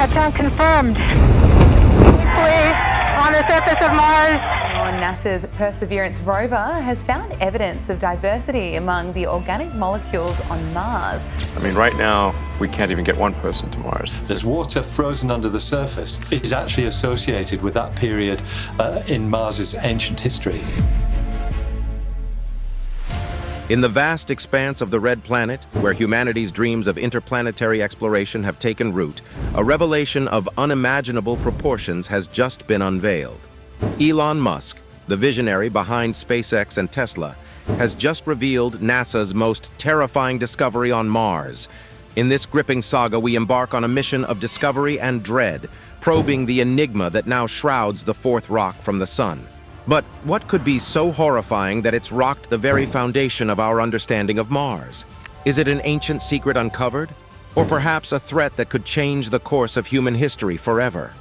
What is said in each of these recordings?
Touchdown confirmed. Safely on the surface of Mars. NASA's Perseverance rover has found evidence of diversity among the organic molecules on Mars. I mean, right now, we can't even get one person to Mars. There's water frozen under the surface. It is actually associated with that period in Mars's ancient history. In the vast expanse of the Red Planet, where humanity's dreams of interplanetary exploration have taken root, a revelation of unimaginable proportions has just been unveiled. Elon Musk, the visionary behind SpaceX and Tesla, has just revealed NASA's most terrifying discovery on Mars. In this gripping saga, we embark on a mission of discovery and dread, probing the enigma that now shrouds the fourth rock from the sun. But what could be so horrifying that it's rocked the very foundation of our understanding of Mars? Is it an ancient secret uncovered? Or perhaps a threat that could change the course of human history forever?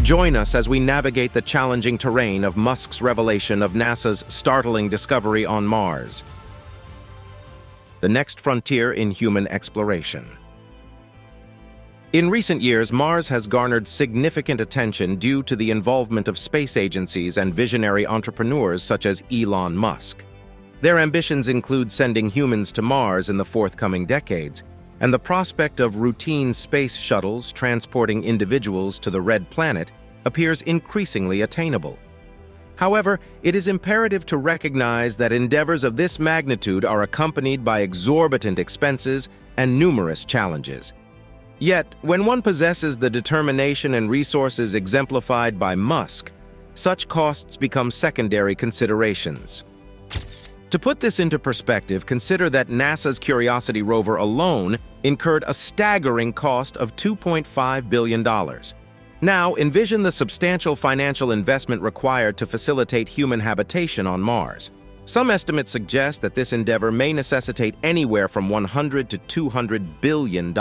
Join us as we navigate the challenging terrain of Musk's revelation of NASA's startling discovery on Mars. The next frontier in human exploration. In recent years, Mars has garnered significant attention due to the involvement of space agencies and visionary entrepreneurs such as Elon Musk. Their ambitions include sending humans to Mars in the forthcoming decades, and the prospect of routine space shuttles transporting individuals to the Red Planet appears increasingly attainable. However, it is imperative to recognize that endeavors of this magnitude are accompanied by exorbitant expenses and numerous challenges. Yet, when one possesses the determination and resources exemplified by Musk, such costs become secondary considerations. To put this into perspective, consider that NASA's Curiosity rover alone incurred a staggering cost of $2.5 billion. Now, envision the substantial financial investment required to facilitate human habitation on Mars. Some estimates suggest that this endeavor may necessitate anywhere from $100 to $200 billion.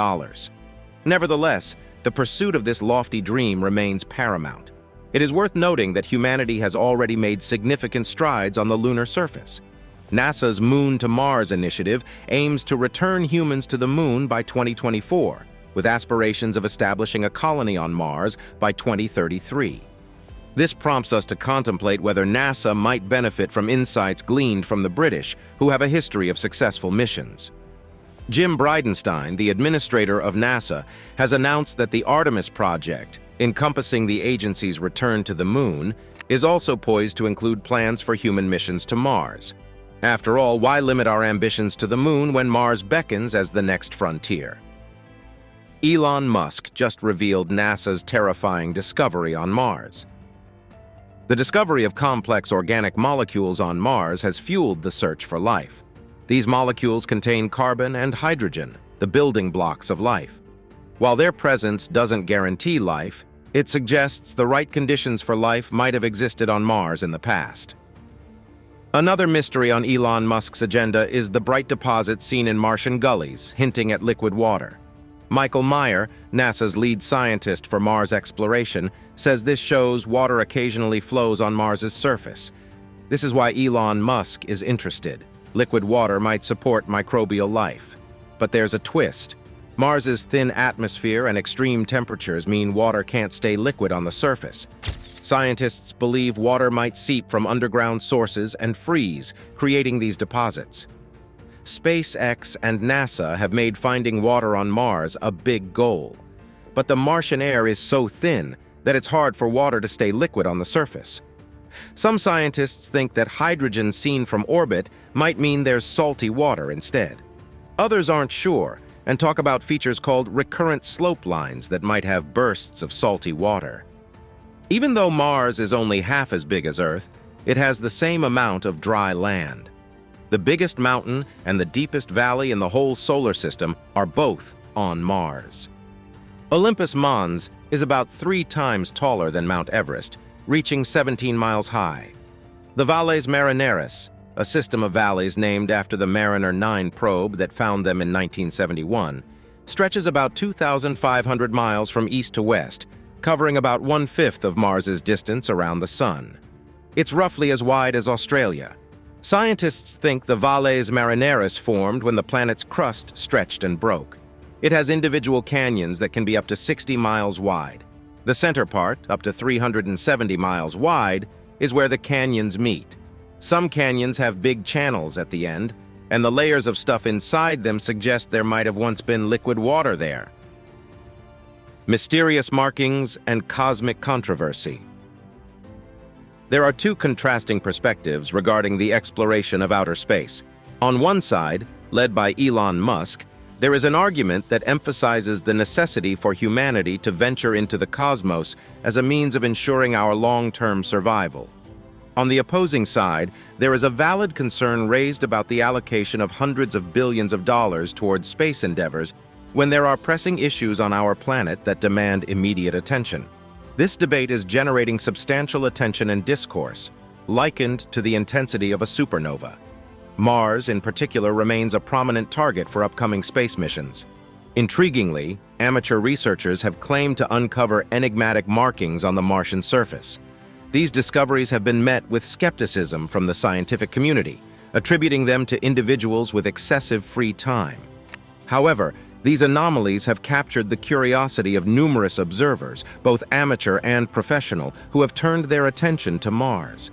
Nevertheless, the pursuit of this lofty dream remains paramount. It is worth noting that humanity has already made significant strides on the lunar surface. NASA's Moon to Mars initiative aims to return humans to the Moon by 2024, with aspirations of establishing a colony on Mars by 2033. This prompts us to contemplate whether NASA might benefit from insights gleaned from the British, who have a history of successful missions. Jim Bridenstine, the administrator of NASA, has announced that the Artemis project, encompassing the agency's return to the Moon, is also poised to include plans for human missions to Mars. After all, why limit our ambitions to the Moon when Mars beckons as the next frontier? Elon Musk just revealed NASA's terrifying discovery on Mars. The discovery of complex organic molecules on Mars has fueled the search for life. These molecules contain carbon and hydrogen, the building blocks of life. While their presence doesn't guarantee life, it suggests the right conditions for life might have existed on Mars in the past. Another mystery on Elon Musk's agenda is the bright deposits seen in Martian gullies, hinting at liquid water. Michael Meyer, NASA's lead scientist for Mars exploration, says this shows water occasionally flows on Mars's surface. This is why Elon Musk is interested. Liquid water might support microbial life. But there's a twist. Mars's thin atmosphere and extreme temperatures mean water can't stay liquid on the surface. Scientists believe water might seep from underground sources and freeze, creating these deposits. SpaceX and NASA have made finding water on Mars a big goal. But the Martian air is so thin that it's hard for water to stay liquid on the surface. Some scientists think that hydrogen seen from orbit might mean there's salty water instead. Others aren't sure and talk about features called recurrent slope lines that might have bursts of salty water. Even though Mars is only half as big as Earth, it has the same amount of dry land. The biggest mountain and the deepest valley in the whole solar system are both on Mars. Olympus Mons is about 3 times taller than Mount Everest, reaching 17 miles high. The Valles Marineris, a system of valleys named after the Mariner 9 probe that found them in 1971, stretches about 2,500 miles from east to west, covering about 1/5 of Mars's distance around the Sun. It's roughly as wide as Australia. Scientists think the Valles Marineris formed when the planet's crust stretched and broke. It has individual canyons that can be up to 60 miles wide. The center part, up to 370 miles wide, is where the canyons meet. Some canyons have big channels at the end, and the layers of stuff inside them suggest there might have once been liquid water there. Mysterious markings and cosmic controversy. There are two contrasting perspectives regarding the exploration of outer space. On one side, led by Elon Musk, there is an argument that emphasizes the necessity for humanity to venture into the cosmos as a means of ensuring our long-term survival. On the opposing side, there is a valid concern raised about the allocation of hundreds of billions of dollars towards space endeavors when there are pressing issues on our planet that demand immediate attention. This debate is generating substantial attention and discourse, likened to the intensity of a supernova. Mars, in particular, remains a prominent target for upcoming space missions. Intriguingly, amateur researchers have claimed to uncover enigmatic markings on the Martian surface. These discoveries have been met with skepticism from the scientific community, attributing them to individuals with excessive free time. However, these anomalies have captured the curiosity of numerous observers, both amateur and professional, who have turned their attention to Mars.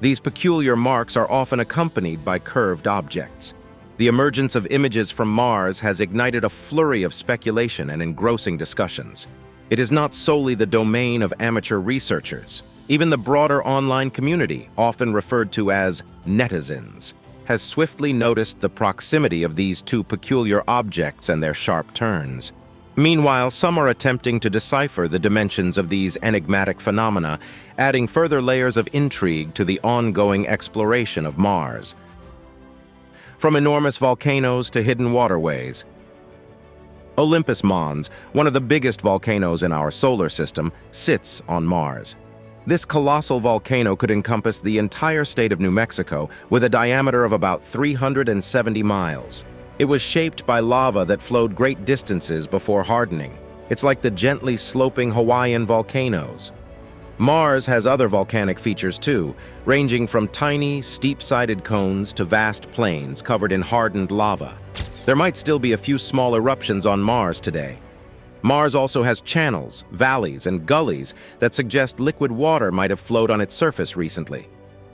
These peculiar marks are often accompanied by curved objects. The emergence of images from Mars has ignited a flurry of speculation and engrossing discussions. It is not solely the domain of amateur researchers. Even the broader online community, often referred to as netizens, has swiftly noticed the proximity of these two peculiar objects and their sharp turns. Meanwhile, some are attempting to decipher the dimensions of these enigmatic phenomena, adding further layers of intrigue to the ongoing exploration of Mars. From enormous volcanoes to hidden waterways. Olympus Mons, one of the biggest volcanoes in our solar system, sits on Mars. This colossal volcano could encompass the entire state of New Mexico with a diameter of about 370 miles. It was shaped by lava that flowed great distances before hardening. It's like the gently sloping Hawaiian volcanoes. Mars has other volcanic features too, ranging from tiny, steep-sided cones to vast plains covered in hardened lava. There might still be a few small eruptions on Mars today. Mars also has channels, valleys, and gullies that suggest liquid water might have flowed on its surface recently.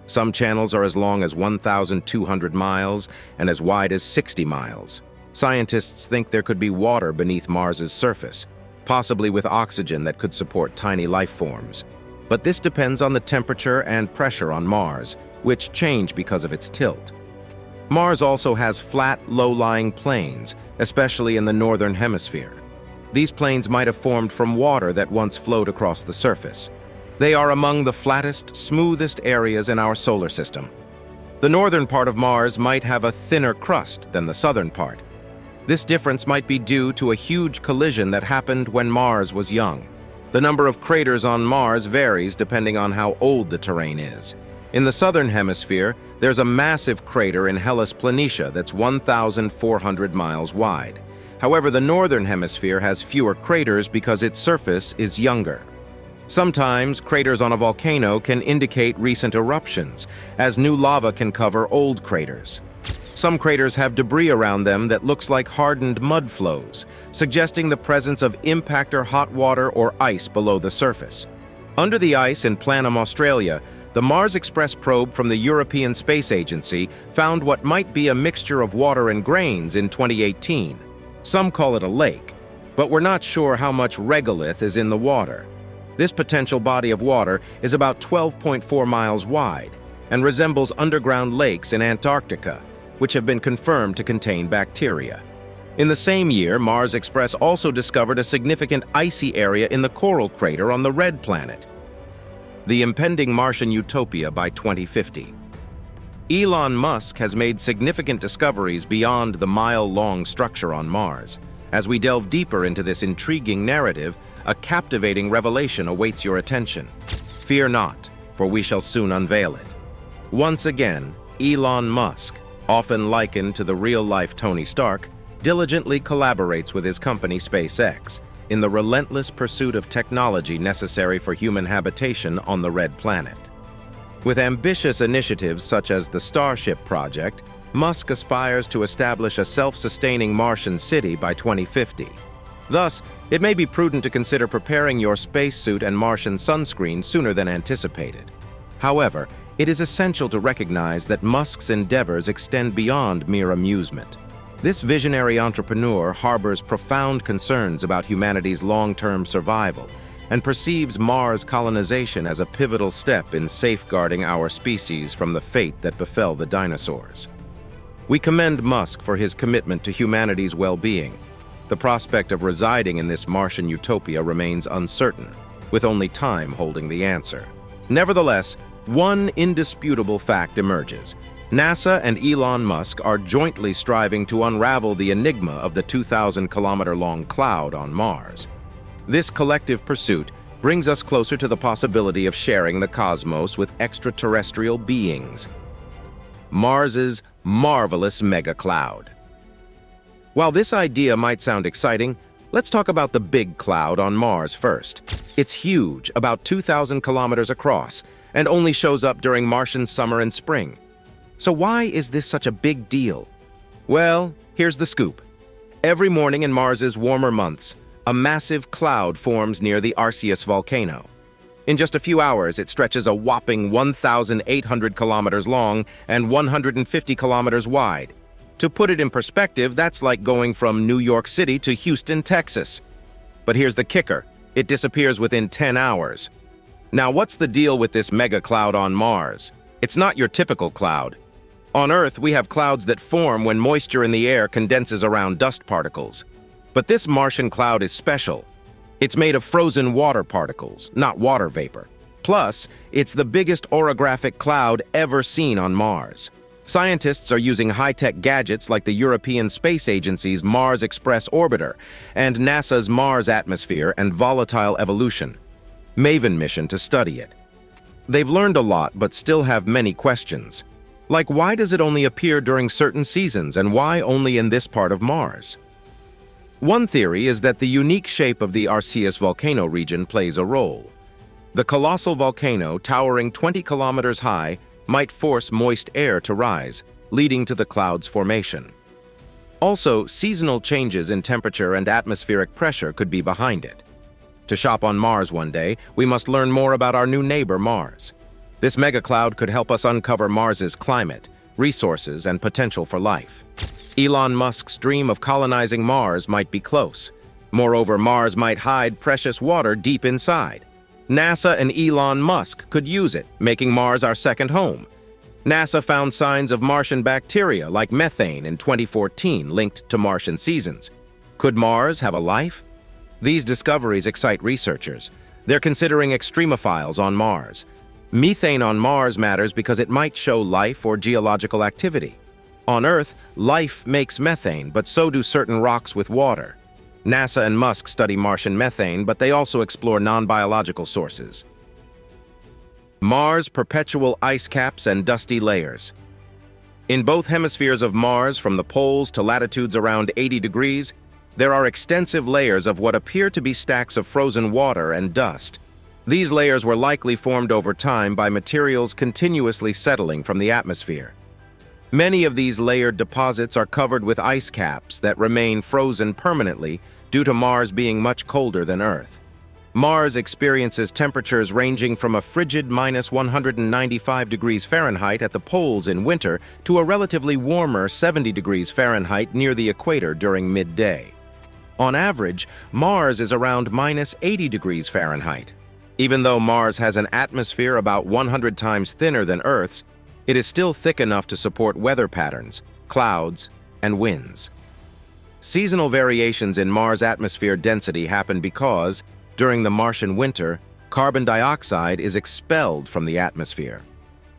Some channels are as long as 1,200 miles and as wide as 60 miles. Scientists think there could be water beneath Mars's surface, possibly with oxygen that could support tiny life forms. But this depends on the temperature and pressure on Mars, which change because of its tilt. Mars also has flat, low-lying plains, especially in the northern hemisphere. These plains might have formed from water that once flowed across the surface. They are among the flattest, smoothest areas in our solar system. The northern part of Mars might have a thinner crust than the southern part. This difference might be due to a huge collision that happened when Mars was young. The number of craters on Mars varies depending on how old the terrain is. In the southern hemisphere, there's a massive crater in Hellas Planitia that's 1,400 miles wide. However, the northern hemisphere has fewer craters because its surface is younger. Sometimes, craters on a volcano can indicate recent eruptions, as new lava can cover old craters. Some craters have debris around them that looks like hardened mud flows, suggesting the presence of impact or hot water or ice below the surface. Under the ice in Planum, Australia, the Mars Express probe from the European Space Agency found what might be a mixture of water and grains in 2018. Some call it a lake, but we're not sure how much regolith is in the water. This potential body of water is about 12.4 miles wide and resembles underground lakes in Antarctica, which have been confirmed to contain bacteria. In the same year, Mars Express also discovered a significant icy area in the coral crater on the Red Planet. The impending Martian Utopia by 2050. Elon Musk has made significant discoveries beyond the mile-long structure on Mars. As we delve deeper into this intriguing narrative, a captivating revelation awaits your attention. Fear not, for we shall soon unveil it. Once again, Elon Musk, often likened to the real-life Tony Stark, diligently collaborates with his company SpaceX in the relentless pursuit of technology necessary for human habitation on the Red Planet. With ambitious initiatives such as the Starship project, Musk aspires to establish a self-sustaining Martian city by 2050. Thus, it may be prudent to consider preparing your spacesuit and Martian sunscreen sooner than anticipated. However, it is essential to recognize that Musk's endeavors extend beyond mere amusement. This visionary entrepreneur harbors profound concerns about humanity's long-term survival and perceives Mars colonization as a pivotal step in safeguarding our species from the fate that befell the dinosaurs. We commend Musk for his commitment to humanity's well-being. The prospect of residing in this Martian utopia remains uncertain, with only time holding the answer. Nevertheless, one indisputable fact emerges. NASA and Elon Musk are jointly striving to unravel the enigma of the 2,000-kilometer-long cloud on Mars. This collective pursuit brings us closer to the possibility of sharing the cosmos with extraterrestrial beings. Mars's marvelous mega-cloud. While this idea might sound exciting, let's talk about the big cloud on Mars first. It's huge, about 2,000 kilometers across, and only shows up during Martian summer and spring. So why is this such a big deal? Well, here's the scoop. Every morning in Mars's warmer months, a massive cloud forms near the volcano. In just a few hours, it stretches a whopping 1,800 kilometers long and 150 kilometers wide. To put it in perspective, that's like going from New York City to Houston, Texas. But here's the kicker. It disappears within 10 hours. Now, what's the deal with this mega cloud on Mars? It's not your typical cloud. On Earth, we have clouds that form when moisture in the air condenses around dust particles. But this Martian cloud is special. It's made of frozen water particles, not water vapor. Plus, it's the biggest orographic cloud ever seen on Mars. Scientists are using high-tech gadgets like the European Space Agency's Mars Express orbiter and NASA's Mars Atmosphere and Volatile Evolution MAVEN mission to study it. They've learned a lot but still have many questions. Like, why does it only appear during certain seasons and why only in this part of Mars? One theory is that the unique shape of the volcano region plays a role. The colossal volcano, towering 20 kilometers high, might force moist air to rise, leading to the cloud's formation. Also, seasonal changes in temperature and atmospheric pressure could be behind it. To shop on Mars one day, we must learn more about our new neighbor, Mars. This megacloud could help us uncover Mars's climate, resources, and potential for life. Elon Musk's dream of colonizing Mars might be close. Moreover, Mars might hide precious water deep inside. NASA and Elon Musk could use it, making Mars our second home. NASA found signs of Martian bacteria like methane in 2014 linked to Martian seasons. Could Mars have a life? These discoveries excite researchers. They're considering extremophiles on Mars. Methane on Mars matters because it might show life or geological activity. On Earth, life makes methane, but so do certain rocks with water. NASA and Musk study Martian methane, but they also explore non-biological sources. Mars' perpetual ice caps and dusty layers. In both hemispheres of Mars, from the poles to latitudes around 80 degrees, there are extensive layers of what appear to be stacks of frozen water and dust. These layers were likely formed over time by materials continuously settling from the atmosphere. Many of these layered deposits are covered with ice caps that remain frozen permanently due to Mars being much colder than Earth. Mars experiences temperatures ranging from a frigid minus 195 degrees Fahrenheit at the poles in winter to a relatively warmer 70 degrees Fahrenheit near the equator during midday. On average, Mars is around minus 80 degrees Fahrenheit. Even though Mars has an atmosphere about 100 times thinner than Earth's, it is still thick enough to support weather patterns, clouds, and winds. Seasonal variations in Mars' atmosphere density happen because, during the Martian winter, carbon dioxide is expelled from the atmosphere.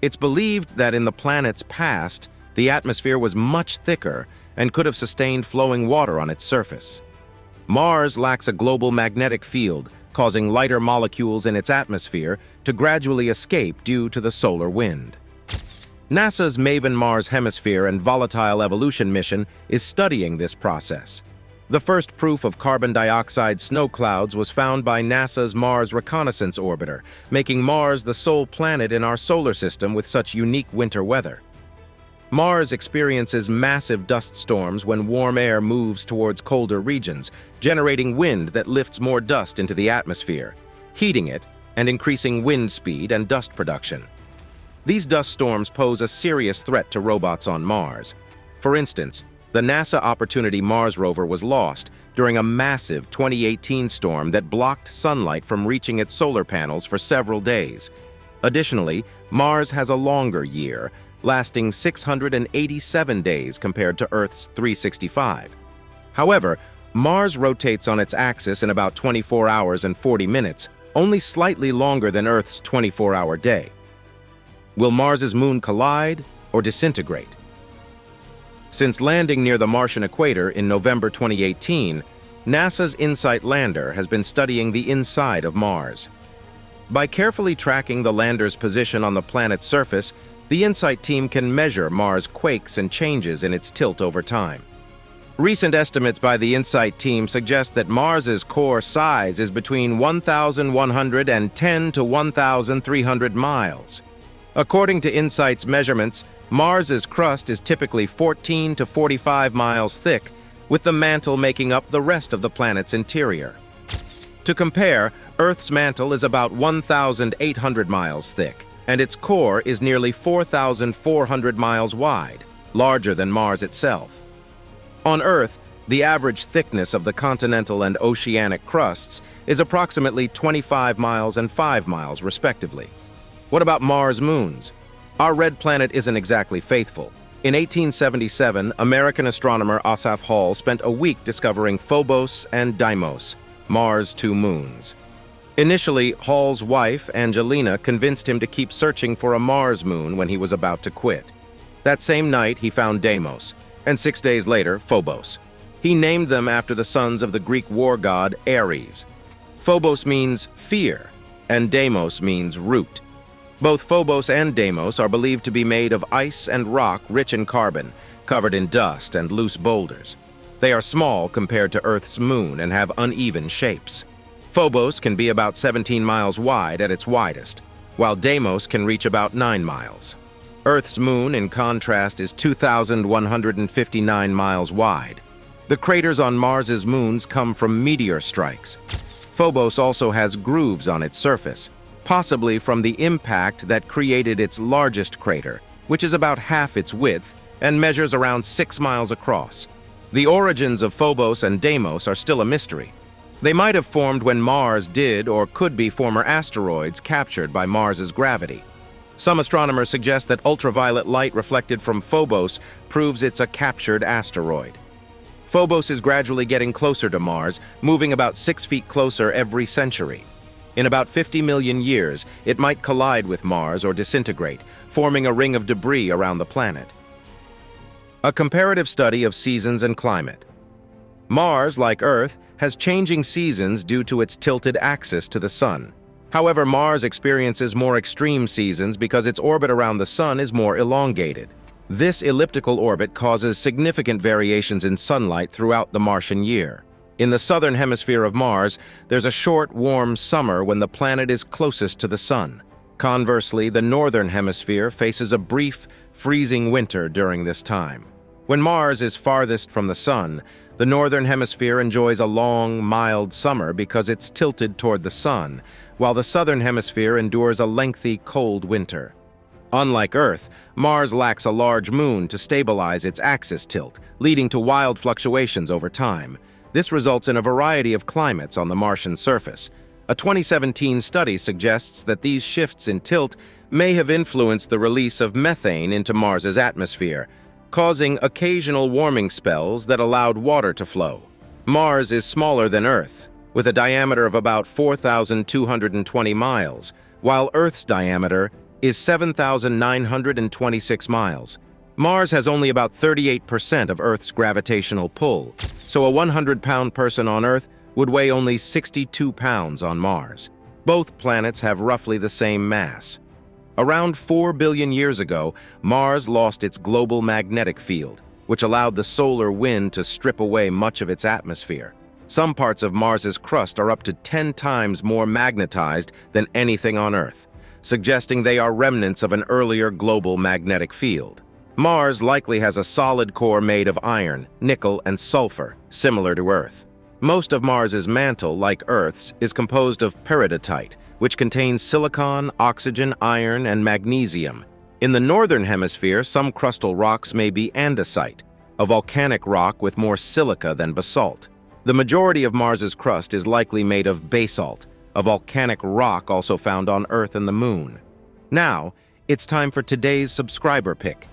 It's believed that in the planet's past, the atmosphere was much thicker and could have sustained flowing water on its surface. Mars lacks a global magnetic field, causing lighter molecules in its atmosphere to gradually escape due to the solar wind. NASA's MAVEN Mars Hemisphere and Volatile Evolution mission is studying this process. The first proof of carbon dioxide snow clouds was found by NASA's Mars Reconnaissance Orbiter, making Mars the sole planet in our solar system with such unique winter weather. Mars experiences massive dust storms when warm air moves towards colder regions, generating wind that lifts more dust into the atmosphere, heating it and increasing wind speed and dust production. These dust storms pose a serious threat to robots on Mars. For instance, the NASA Opportunity Mars rover was lost during a massive 2018 storm that blocked sunlight from reaching its solar panels for several days. Additionally, Mars has a longer year, lasting 687 days compared to Earth's 365. However, Mars rotates on its axis in about 24 hours and 40 minutes, only slightly longer than Earth's 24-hour day. Will Mars's moon collide or disintegrate? Since landing near the Martian equator in November 2018, NASA's InSight lander has been studying the inside of Mars. By carefully tracking the lander's position on the planet's surface, the InSight team can measure Mars' quakes and changes in its tilt over time. Recent estimates by the InSight team suggest that Mars's core size is between 1,110 to 1,300 miles. According to InSight's measurements, Mars's crust is typically 14 to 45 miles thick, with the mantle making up the rest of the planet's interior. To compare, Earth's mantle is about 1,800 miles thick, and its core is nearly 4,400 miles wide, larger than Mars itself. On Earth, the average thickness of the continental and oceanic crusts is approximately 25 miles and 5 miles, respectively. What about Mars' moons? Our red planet isn't exactly faithful. In 1877, American astronomer Asaph Hall spent a week discovering Phobos and Deimos, Mars' two moons. Initially, Hall's wife, Angelina, convinced him to keep searching for a Mars moon when he was about to quit. That same night, he found Deimos, and 6 days later, Phobos. He named them after the sons of the Greek war god Ares. Phobos means fear, and Deimos means root. Both Phobos and Deimos are believed to be made of ice and rock rich in carbon, covered in dust and loose boulders. They are small compared to Earth's moon and have uneven shapes. Phobos can be about 17 miles wide at its widest, while Deimos can reach about 9 miles. Earth's moon, in contrast, is 2,159 miles wide. The craters on Mars's moons come from meteor strikes. Phobos also has grooves on its surface, possibly from the impact that created its largest crater, which is about half its width and measures around 6 miles across. The origins of Phobos and Deimos are still a mystery. They might have formed when Mars did or could be former asteroids captured by Mars's gravity. Some astronomers suggest that ultraviolet light reflected from Phobos proves it's a captured asteroid. Phobos is gradually getting closer to Mars, moving about 6 feet closer every century. In about 50 million years, it might collide with Mars or disintegrate, forming a ring of debris around the planet. A comparative study of seasons and climate. Mars, like Earth, has changing seasons due to its tilted axis to the Sun. However, Mars experiences more extreme seasons because its orbit around the Sun is more elongated. This elliptical orbit causes significant variations in sunlight throughout the Martian year. In the southern hemisphere of Mars, there's a short, warm summer when the planet is closest to the Sun. Conversely, the northern hemisphere faces a brief, freezing winter during this time. When Mars is farthest from the Sun, the northern hemisphere enjoys a long, mild summer because it's tilted toward the Sun, while the southern hemisphere endures a lengthy, cold winter. Unlike Earth, Mars lacks a large moon to stabilize its axis tilt, leading to wild fluctuations over time. This results in a variety of climates on the Martian surface. A 2017 study suggests that these shifts in tilt may have influenced the release of methane into Mars's atmosphere, causing occasional warming spells that allowed water to flow. Mars is smaller than Earth, with a diameter of about 4,220 miles, while Earth's diameter is 7,926 miles. Mars has only about 38% of Earth's gravitational pull, so a 100-pound person on Earth would weigh only 62 pounds on Mars. Both planets have roughly the same mass. Around 4 billion years ago, Mars lost its global magnetic field, which allowed the solar wind to strip away much of its atmosphere. Some parts of Mars's crust are up to 10 times more magnetized than anything on Earth, suggesting they are remnants of an earlier global magnetic field. Mars likely has a solid core made of iron, nickel, and sulfur, similar to Earth. Most of Mars's mantle, like Earth's, is composed of peridotite, which contains silicon, oxygen, iron, and magnesium. In the northern hemisphere, some crustal rocks may be andesite, a volcanic rock with more silica than basalt. The majority of Mars's crust is likely made of basalt, a volcanic rock also found on Earth and the Moon. Now, it's time for today's subscriber pick.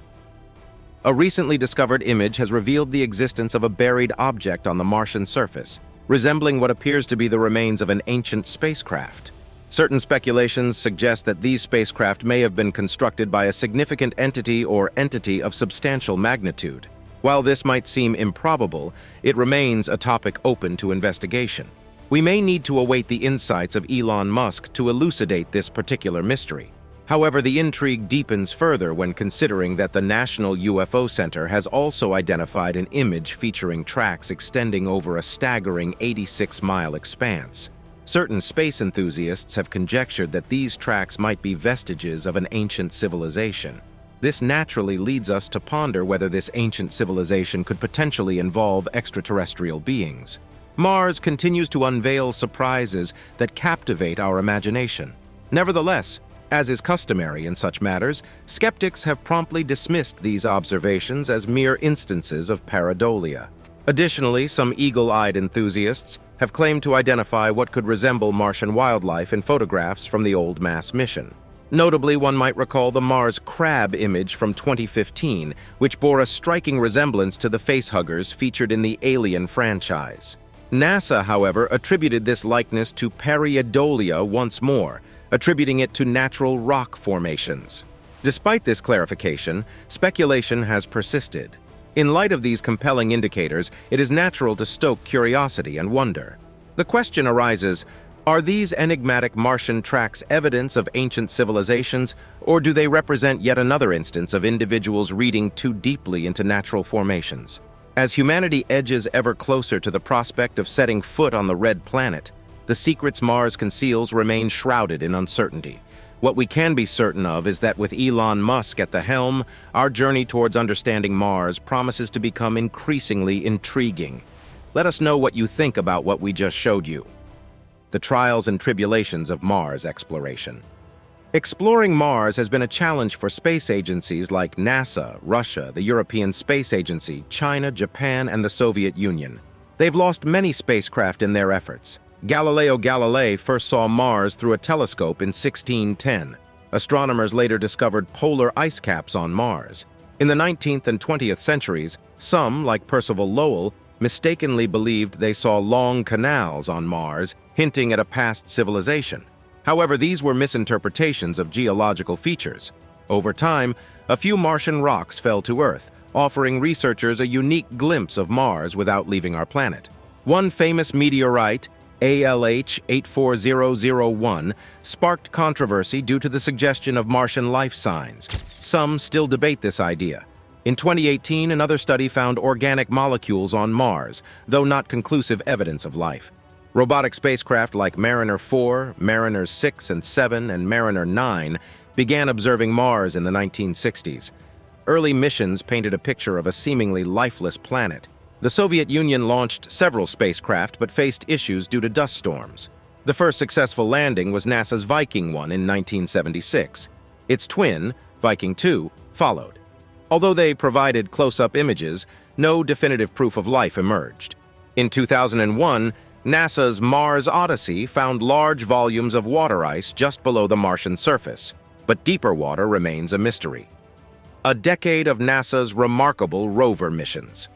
A recently discovered image has revealed the existence of a buried object on the Martian surface, resembling what appears to be the remains of an ancient spacecraft. Certain speculations suggest that these spacecraft may have been constructed by a significant entity or entity of substantial magnitude. While this might seem improbable, it remains a topic open to investigation. We may need to await the insights of Elon Musk to elucidate this particular mystery. However, the intrigue deepens further when considering that the National UFO Center has also identified an image featuring tracks extending over a staggering 86-mile expanse. Certain space enthusiasts have conjectured that these tracks might be vestiges of an ancient civilization. This naturally leads us to ponder whether this ancient civilization could potentially involve extraterrestrial beings. Mars continues to unveil surprises that captivate our imagination. Nevertheless, as is customary in such matters, skeptics have promptly dismissed these observations as mere instances of pareidolia. Additionally, some eagle-eyed enthusiasts have claimed to identify what could resemble Martian wildlife in photographs from the old Mars mission. Notably, one might recall the Mars crab image from 2015, which bore a striking resemblance to the facehuggers featured in the Alien franchise. NASA, however, attributed this likeness to pareidolia once more, attributing it to natural rock formations. Despite this clarification, speculation has persisted. In light of these compelling indicators, it is natural to stoke curiosity and wonder. The question arises, are these enigmatic Martian tracks evidence of ancient civilizations, or do they represent yet another instance of individuals reading too deeply into natural formations? As humanity edges ever closer to the prospect of setting foot on the red planet, the secrets Mars conceals remain shrouded in uncertainty. What we can be certain of is that with Elon Musk at the helm, our journey towards understanding Mars promises to become increasingly intriguing. Let us know what you think about what we just showed you. The trials and tribulations of Mars exploration. Exploring Mars has been a challenge for space agencies like NASA, Russia, the European Space Agency, China, Japan, and the Soviet Union. They've lost many spacecraft in their efforts. Galileo Galilei first saw Mars through a telescope in 1610. Astronomers later discovered polar ice caps on Mars. In the 19th and 20th centuries, some, like Percival Lowell, mistakenly believed they saw long canals on Mars, hinting at a past civilization. However, these were misinterpretations of geological features. Over time, a few Martian rocks fell to Earth, offering researchers a unique glimpse of Mars without leaving our planet. One famous meteorite, ALH 84001, sparked controversy due to the suggestion of Martian life signs. Some still debate this idea. In 2018, another study found organic molecules on Mars, though not conclusive evidence of life. Robotic spacecraft like Mariner 4, Mariner 6 and 7, and Mariner 9 began observing Mars in the 1960s. Early missions painted a picture of a seemingly lifeless planet. The Soviet Union launched several spacecraft but faced issues due to dust storms. The first successful landing was NASA's Viking 1 in 1976. Its twin, Viking 2, followed. Although they provided close-up images, no definitive proof of life emerged. In 2001, NASA's Mars Odyssey found large volumes of water ice just below the Martian surface, but deeper water remains a mystery. A decade of NASA's remarkable Rover missions.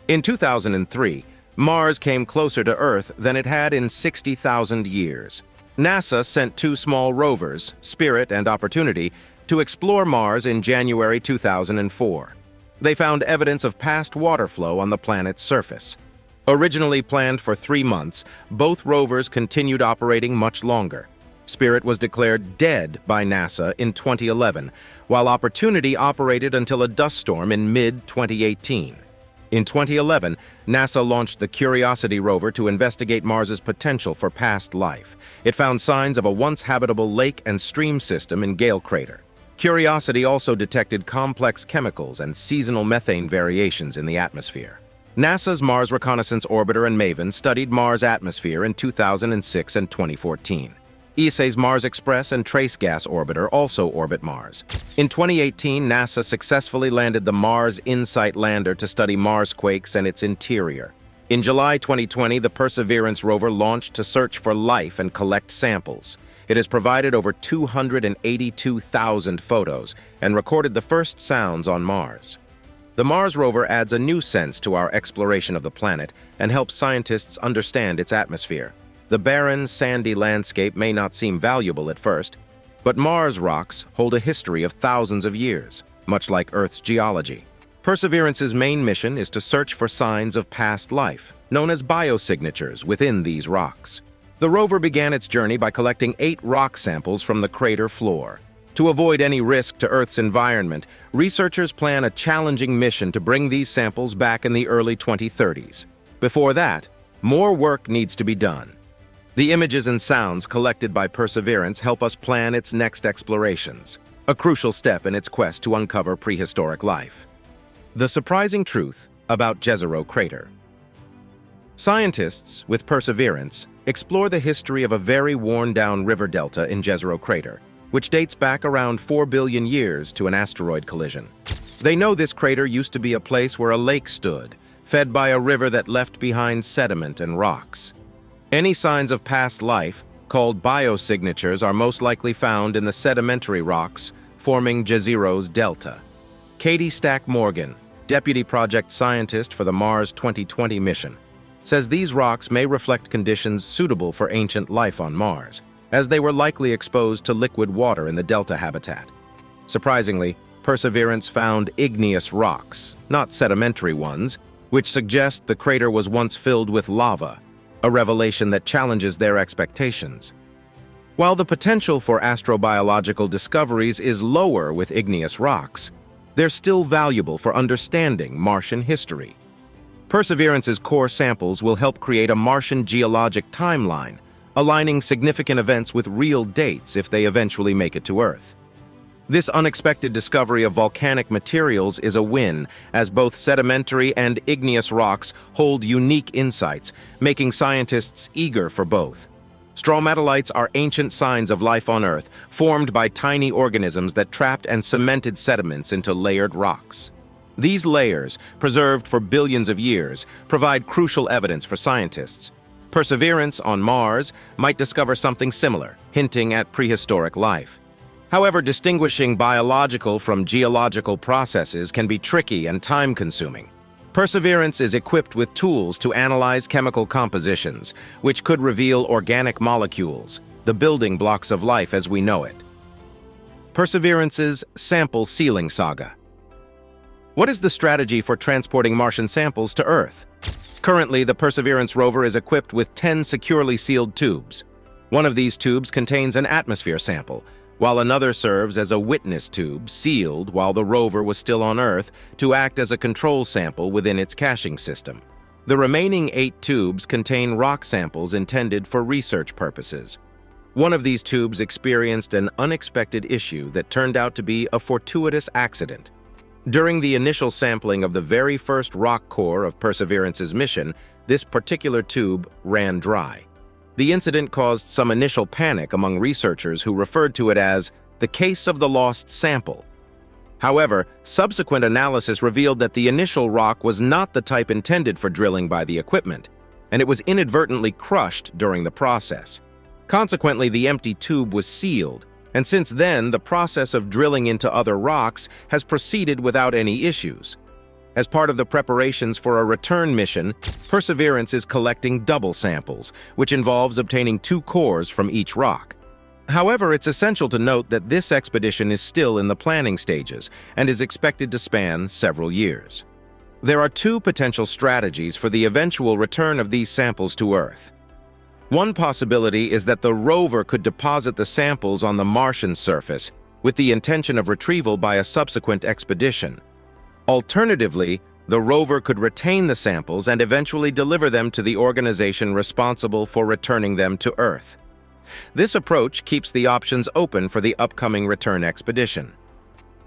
In 2003, Mars came closer to Earth than it had in 60,000 years. NASA sent two small rovers, Spirit and Opportunity, to explore Mars in January 2004. They found evidence of past water flow on the planet's surface. Originally planned for 3 months, both rovers continued operating much longer. Spirit was declared dead by NASA in 2011, while Opportunity operated until a dust storm in mid-2018. In 2011, NASA launched the Curiosity rover to investigate Mars's potential for past life. It found signs of a once habitable lake and stream system in Gale Crater. Curiosity also detected complex chemicals and seasonal methane variations in the atmosphere. NASA's Mars Reconnaissance Orbiter and MAVEN studied Mars' atmosphere in 2006 and 2014. ESA's Mars Express and Trace Gas Orbiter also orbit Mars. In 2018, NASA successfully landed the Mars InSight lander to study Mars quakes and its interior. In July 2020, the Perseverance rover launched to search for life and collect samples. It has provided over 282,000 photos and recorded the first sounds on Mars. The Mars rover adds a new sense to our exploration of the planet and helps scientists understand its atmosphere. The barren, sandy landscape may not seem valuable at first, but Mars rocks hold a history of thousands of years, much like Earth's geology. Perseverance's main mission is to search for signs of past life, known as biosignatures, within these rocks. The rover began its journey by collecting 8 rock samples from the crater floor. To avoid any risk to Earth's environment, researchers plan a challenging mission to bring these samples back in the early 2030s. Before that, more work needs to be done. The images and sounds collected by Perseverance help us plan its next explorations, a crucial step in its quest to uncover prehistoric life. The surprising truth about Jezero Crater. Scientists, with Perseverance, explore the history of a very worn-down river delta in Jezero Crater, which dates back around 4 billion years to an asteroid collision. They know this crater used to be a place where a lake stood, fed by a river that left behind sediment and rocks. Any signs of past life, called biosignatures, are most likely found in the sedimentary rocks forming Jezero's delta. Katie Stack Morgan, deputy project scientist for the Mars 2020 mission, says these rocks may reflect conditions suitable for ancient life on Mars, as they were likely exposed to liquid water in the delta habitat. Surprisingly, Perseverance found igneous rocks, not sedimentary ones, which suggest the crater was once filled with lava, a revelation that challenges their expectations. While the potential for astrobiological discoveries is lower with igneous rocks, they're still valuable for understanding Martian history. Perseverance's core samples will help create a Martian geologic timeline, aligning significant events with real dates if they eventually make it to Earth. This unexpected discovery of volcanic materials is a win, as both sedimentary and igneous rocks hold unique insights, making scientists eager for both. Stromatolites are ancient signs of life on Earth, formed by tiny organisms that trapped and cemented sediments into layered rocks. These layers, preserved for billions of years, provide crucial evidence for scientists. Perseverance on Mars might discover something similar, hinting at prehistoric life. However, distinguishing biological from geological processes can be tricky and time-consuming. Perseverance is equipped with tools to analyze chemical compositions, which could reveal organic molecules, the building blocks of life as we know it. Perseverance's sample sealing saga. What is the strategy for transporting Martian samples to Earth? Currently, the Perseverance rover is equipped with 10 securely sealed tubes. One of these tubes contains an atmosphere sample, while another serves as a witness tube sealed while the rover was still on Earth to act as a control sample within its caching system. The remaining 8 tubes contain rock samples intended for research purposes. One of these tubes experienced an unexpected issue that turned out to be a fortuitous accident. During the initial sampling of the very first rock core of Perseverance's mission, this particular tube ran dry. The incident caused some initial panic among researchers who referred to it as the case of the lost sample. However, subsequent analysis revealed that the initial rock was not the type intended for drilling by the equipment, and it was inadvertently crushed during the process. Consequently, the empty tube was sealed, and since then, the process of drilling into other rocks has proceeded without any issues. As part of the preparations for a return mission, Perseverance is collecting double samples, which involves obtaining 2 cores from each rock. However, it's essential to note that this expedition is still in the planning stages and is expected to span several years. There are 2 potential strategies for the eventual return of these samples to Earth. One possibility is that the rover could deposit the samples on the Martian surface with the intention of retrieval by a subsequent expedition. Alternatively, the rover could retain the samples and eventually deliver them to the organization responsible for returning them to Earth. This approach keeps the options open for the upcoming return expedition.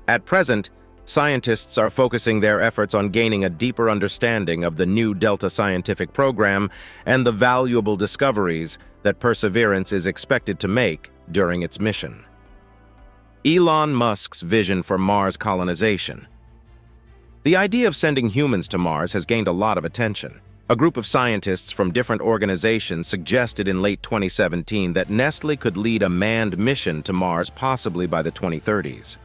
At present, scientists are focusing their efforts on gaining a deeper understanding of the new Delta scientific program and the valuable discoveries that Perseverance is expected to make during its mission. Elon Musk's vision for Mars colonization. The idea of sending humans to Mars has gained a lot of attention. A group of scientists from different organizations suggested in late 2017 that Nestle could lead a manned mission to Mars possibly by the 2030s.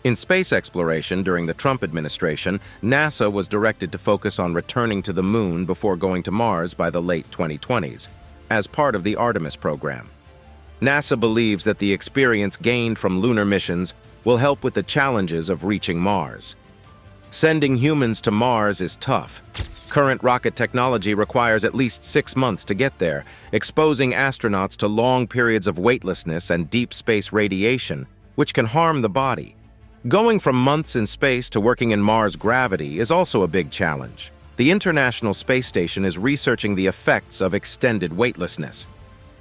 In space exploration during the Trump administration, NASA was directed to focus on returning to the Moon before going to Mars by the late 2020s, as part of the Artemis program. NASA believes that the experience gained from lunar missions will help with the challenges of reaching Mars. Sending humans to Mars is tough. Current rocket technology requires at least 6 months to get there, exposing astronauts to long periods of weightlessness and deep space radiation, which can harm the body. Going from months in space to working in Mars gravity is also a big challenge. The International Space Station is researching the effects of extended weightlessness.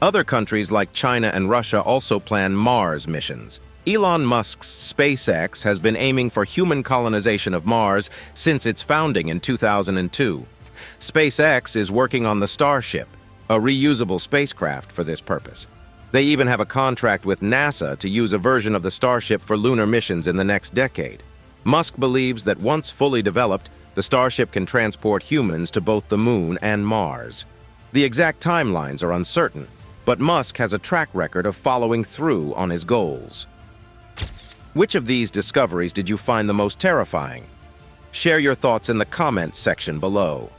Other countries like China and Russia also plan Mars missions. Elon Musk's SpaceX has been aiming for human colonization of Mars since its founding in 2002. SpaceX is working on the Starship, a reusable spacecraft for this purpose. They even have a contract with NASA to use a version of the Starship for lunar missions in the next decade. Musk believes that once fully developed, the Starship can transport humans to both the Moon and Mars. The exact timelines are uncertain, but Musk has a track record of following through on his goals. Which of these discoveries did you find the most terrifying? Share your thoughts in the comments section below.